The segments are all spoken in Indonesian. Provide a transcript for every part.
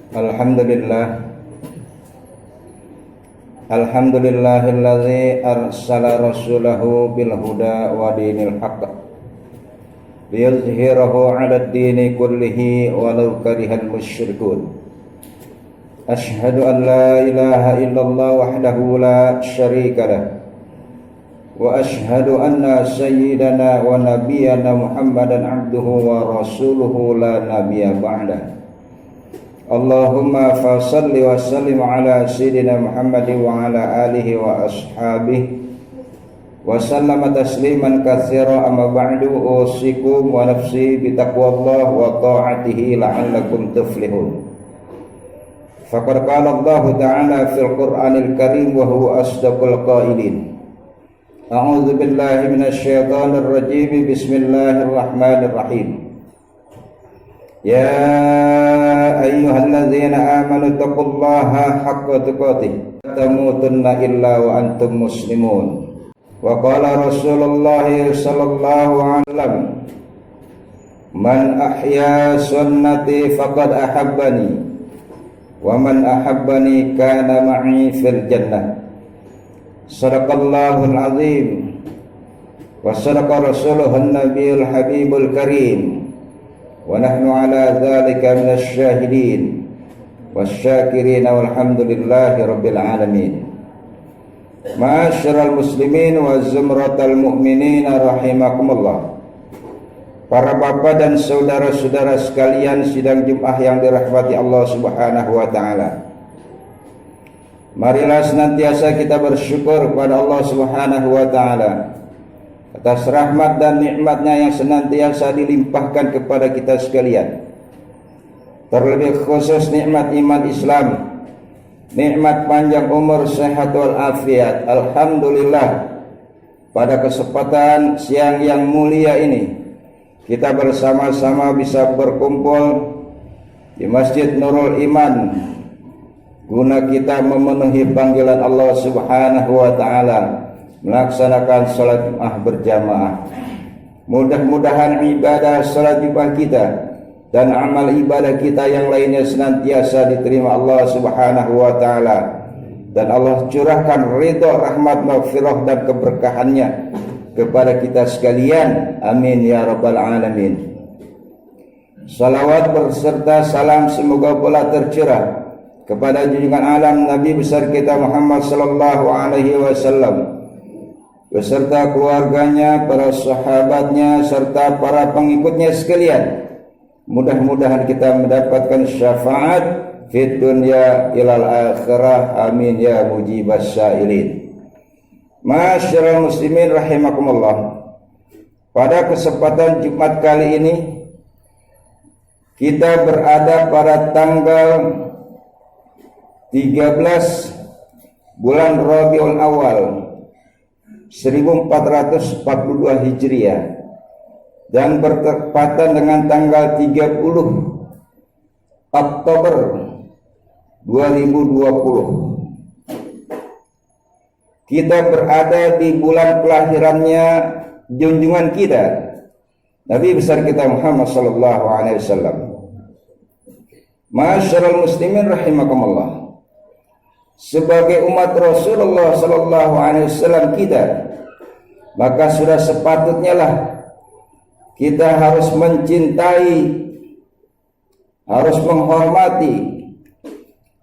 Alhamdulillah. Alhamdulillahilladzi arsala rasulahu bil huda wa dinil haqq liyuzhirahu 'alad dini kullihi walau karihal musyrikun. Asyhadu an la ilaha illallah wahdahu la syarika lah wa asyhadu anna sayyidana wa nabiyyana Muhammadan abduhu wa rasuluhu la nabiyya ba'dah. Allahumma fasalli wa sallim ala sayyidina Muhammad wa ala alihi wa ashabihi wa sallama tasliman katsira, amma ba'du. Usikum wa nafsi bitaqwallah wa ta'atihi la'allakum tuflihun. Faqad qala Allah ta'ala fil Qur'anil Karim wa huwa asdaqul qailin. A'udzu billahi minasyaitonir rajim. Bismillahirrahmanirrahim. Ya ayyuhalladzina amanu taqullaha haqqa tuqatih wa tamutunna illa wa antum muslimun. Wa qala Rasulullah sallallahu alaihi wasallam, man ahya sunnati faqad ahabbani wa man ahabbani kana ma'i fil jannah. Sadaqallahul azim wa sadaqa rasuluhun nabiyul habibul karim. Wa nahnu ala dzalika minasy syahidin wasyakirin walhamdulillahi rabbil alamin. Ma'asyiral muslimin wa zumratal mu'minin rahimakumullah. Para bapak dan saudara-saudara sekalian sidang Jumat yang dirahmati Allah Subhanahu wa taala. Marilah senantiasa kita bersyukur kepada Allah Subhanahu wa taala atas rahmat dan nikmatnya yang senantiasa dilimpahkan kepada kita sekalian. Terlebih khusus nikmat iman Islam, nikmat panjang umur, sehat wal afiat. Alhamdulillah, pada kesempatan siang yang mulia ini kita bersama-sama bisa berkumpul di Masjid Nurul Iman guna kita memenuhi panggilan Allah Subhanahu wa taala melaksanakan salat Jumat berjamaah. Mudah-mudahan ibadah salat Jumat kita dan amal ibadah kita yang lainnya senantiasa diterima Allah Subhanahu wa taala, dan Allah curahkan ridha, rahmat, maghfirah dan keberkahannya kepada kita sekalian. Amin ya rabbal alamin. Salawat berserta salam semoga pula tercurah kepada junjungan alam Nabi besar kita Muhammad sallallahu alaihi wasallam beserta keluarganya, para sahabatnya, serta para pengikutnya sekalian. Mudah-mudahan kita mendapatkan syafaat fid dunya ilal akhirah. Amin ya mujibas syailin. Ma'asyiral muslimin rahimakumullah. Pada kesempatan Jumat kali ini kita berada pada tanggal 13 bulan Rabiul Awal 1442 Hijriah dan bertepatan dengan tanggal 30 Oktober 2020. Kita berada di bulan kelahirannya junjungan kita Nabi besar kita Muhammad sallallahu alaihi wasallam. Ma'asyiral muslimin rahimakumullah. Sebagai umat Rasulullah sallallahu alaihi wasallam kita, maka sudah sepatutnya lah kita harus mencintai, harus menghormati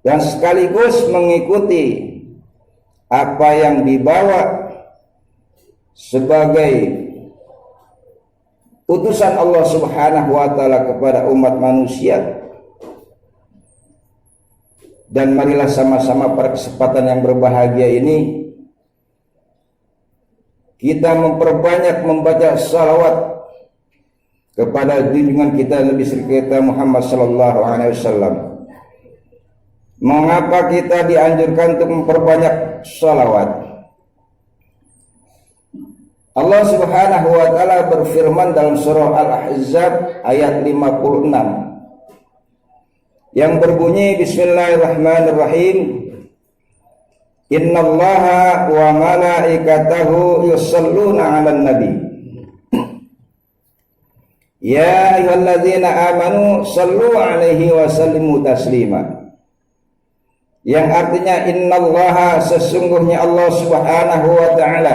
dan sekaligus mengikuti apa yang dibawa sebagai utusan Allah Subhanahu wa taala kepada umat manusia. Dan marilah sama-sama pada kesempatan yang berbahagia ini kita memperbanyak membaca salawat kepada junjungan kita Nabi kita Muhammad sallallahu alaihi wasallam. Mengapa kita dianjurkan untuk memperbanyak salawat? Allah Subhanahu wa taala berfirman dalam surah Al-Ahzab ayat 56 yang berbunyi bismillahirrahmanirrahim. Innallaha wa malaikatahu yusholluna 'alan nabi Ya ayyuhalladzina amanu sallu alaihi wa sallimu taslima. Yang artinya innallaha, sesungguhnya Allah Subhanahu wa taala,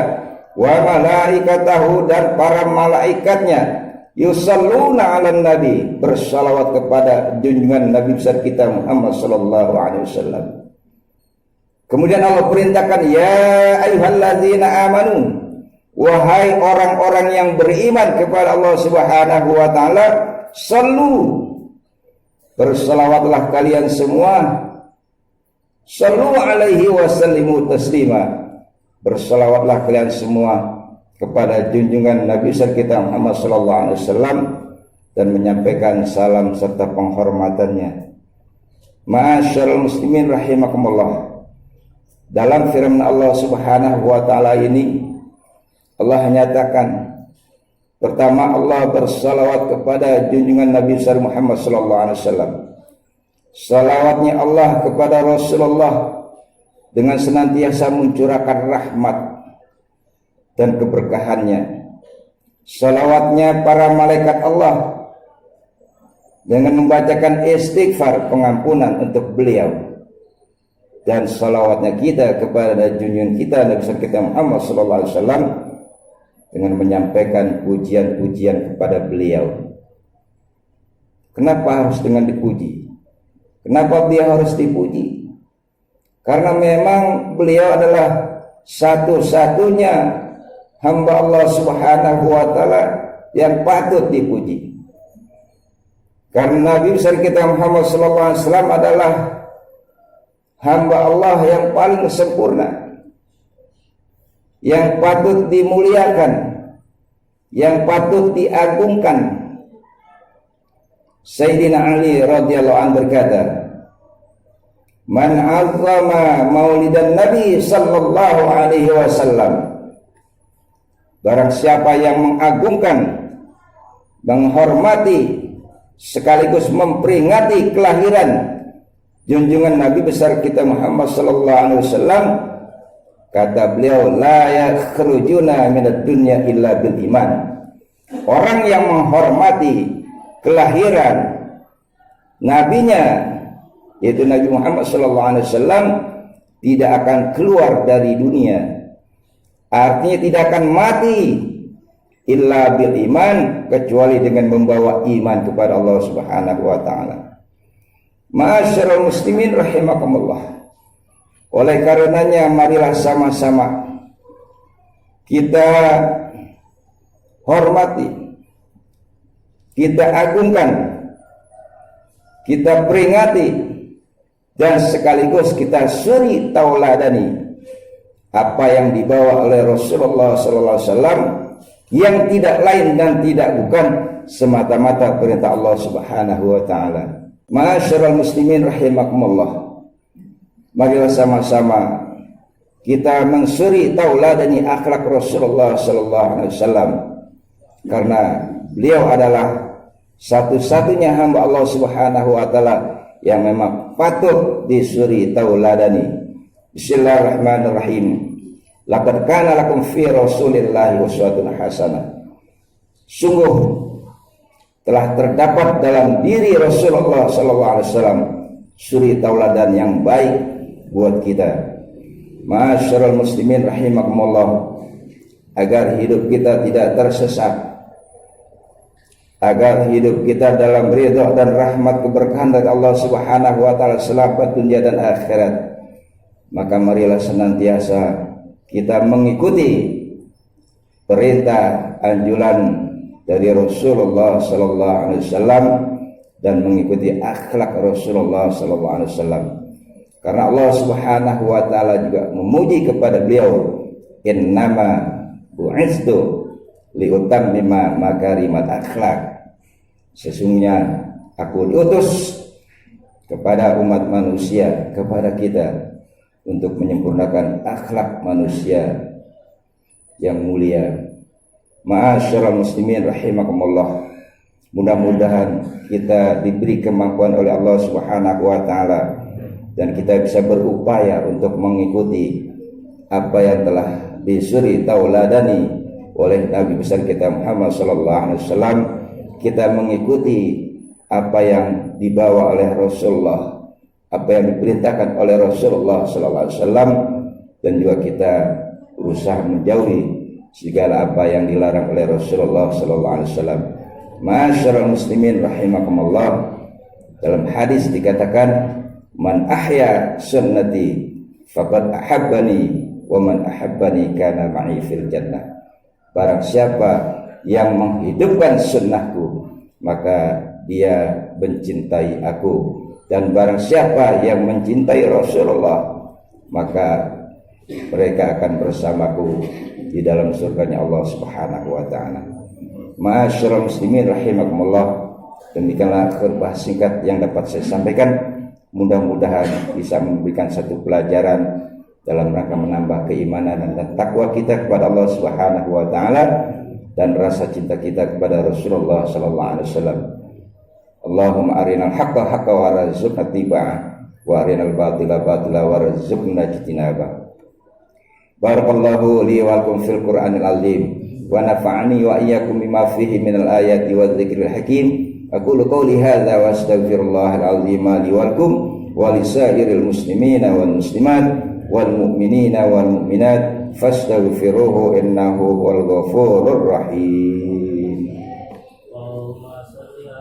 wa malaikatahu, dan para malaikatnya, yusalluna 'alan nabi, bersalawat kepada junjungan Nabi besar kita Muhammad sallallahu alaihi wasallam. Kemudian Allah perintahkan, ya ayyuhalladzina amanu, wahai orang-orang yang beriman kepada Allah Subhanahu wa taala, sallu, bersalawatlah kalian semua, sallu alaihi wa sallimu taslima, bersalawatlah kalian semua kepada junjungan Nabi besar kita Muhammad sallallahu alaihi wasallam dan menyampaikan salam serta penghormatannya. Ma'asyiral muslimin rahimakumullah. Dalam firman Allah Subhanahu wa taala ini, Allah nyatakan, pertama Allah bersalawat kepada junjungan Nabi besar Muhammad sallallahu alaihi wasallam. Salawatnya Allah kepada Rasulullah dengan senantiasa mencurahkan rahmat dan keberkahannya. Salawatnya para malaikat Allah dengan membacakan istighfar, pengampunan untuk beliau. Dan salawatnya kita kepada junjungan kita Nabi besar kita Muhammad sallallahu alaihi wasallam dengan menyampaikan pujian-pujian kepada beliau. Kenapa harus dengan dipuji? Kenapa beliau harus dipuji? Karena memang beliau adalah satu-satunya hamba Allah Subhanahu wa taala yang patut dipuji. Karena Nabi besar kita Muhammad sallallahu alaihi wasallam adalah hamba Allah yang paling sempurna, yang patut dimuliakan, yang patut diagungkan. Sayyidina Ali radhiyallahu anhu berkata, man azzama maulidan Nabi sallallahu alaihi wasallam, barang siapa yang mengagungkan, menghormati, sekaligus memperingati kelahiran junjungan Nabi besar kita Muhammad sallallahu alaihi wasallam, kata beliau, la yakhrujuna minad dunya illa bil iman. Orang yang menghormati kelahiran nabinya, yaitu Nabi Muhammad sallallahu alaihi wasallam, tidak akan keluar dari dunia. Artinya tidak akan mati illa bil iman, kecuali dengan membawa iman kepada Allah Subhanahu wa taala. Ma'asyiral muslimin rahimakumullah. Oleh karenanya marilah sama-sama kita hormati, kita agungkan, kita peringati, dan sekaligus kita suri tauladani apa yang dibawa oleh Rasulullah sallallahu alaihi wasallam, yang tidak lain dan tidak bukan semata-mata perintah Allah Subhanahu wa taala. Ma'asyiral muslimin rahimakumullah. Marilah sama-sama kita mensuri tauladani akhlak Rasulullah sallallahu alaihi wasallam, karena beliau adalah satu-satunya hamba Allah Subhanahu wa taala yang memang patut disuri tauladani. Bismillahirrahmanirrahim. Laqad kana lakum fi Rasulillahi uswatun hasanah. Sungguh telah terdapat dalam diri Rasulullah sallallahu alaihi wasallam suri tauladan yang baik buat kita. Ma'asyiral muslimin rahimakumullah. Agar hidup kita tidak tersesat, agar hidup kita dalam ridha dan rahmat keberkahan dari Allah Subhanahu wa taala selamat dunia dan akhirat, maka marilah senantiasa kita mengikuti perintah anjuran dari Rasulullah sallallahu alaihi wasallam dan mengikuti akhlak Rasulullah sallallahu alaihi wasallam. Karena Allah Subhanahu wa taala juga memuji kepada beliau, innama bu'istu liutammima makarimat akhlak. Sesungguhnya aku diutus kepada umat manusia, kepada kita, untuk menyempurnakan akhlak manusia yang mulia. Ma'asyiral muslimin rahimakumullah. Mudah-mudahan kita diberi kemampuan oleh Allah Subhanahu wa taala dan kita bisa berupaya untuk mengikuti apa yang telah disuri tauladani oleh Nabi besar kita Muhammad sallallahu alaihi wasallam. kita mengikuti apa yang dibawa oleh Rasulullah, apa yang diperintahkan oleh Rasulullah sallallahu alaihi wasallam, dan juga kita berusaha menjauhi segala apa yang dilarang oleh Rasulullah sallallahu alaihi wasallam. Ma'asyiral muslimin rahimakumullah, dalam hadis dikatakan, man ahya sunnati faqad ahabbani wa man ahabbani kana ma'i fil jannah. Barang siapa yang menghidupkan sunnahku, maka dia mencintai aku, dan barang siapa yang mencintai Rasulullah, maka mereka akan bersamaku di dalam surganya Allah Subhanahu wa taala. Ma'asyiral muslimin rahimakumullah, demikianlah khutbah singkat yang dapat saya sampaikan. Mudah-mudahan bisa memberikan satu pelajaran dalam rangka menambah keimanan dan takwa kita kepada Allah Subhanahu wa taala, dan rasa cinta kita kepada Rasulullah sallallahu alaihi wasallam. Allahumma arinal haqqa haqqa warzuqna ittiba'ah wa arinal batila batila warzuqna ijtinabah. Barakallahu li wa lakum fil Qur'anil azim wa nafa'ani wa iyyakum bima fihi minal ayati wadh-dhikril hakim. Aqulu qawli hadza wa astaghfirullahal azim li wa lakum wa lisairil muslimina wal muslimat wal mu'minina wal mu'minat fastaghfiruhu innahu wal ghafurur rahim.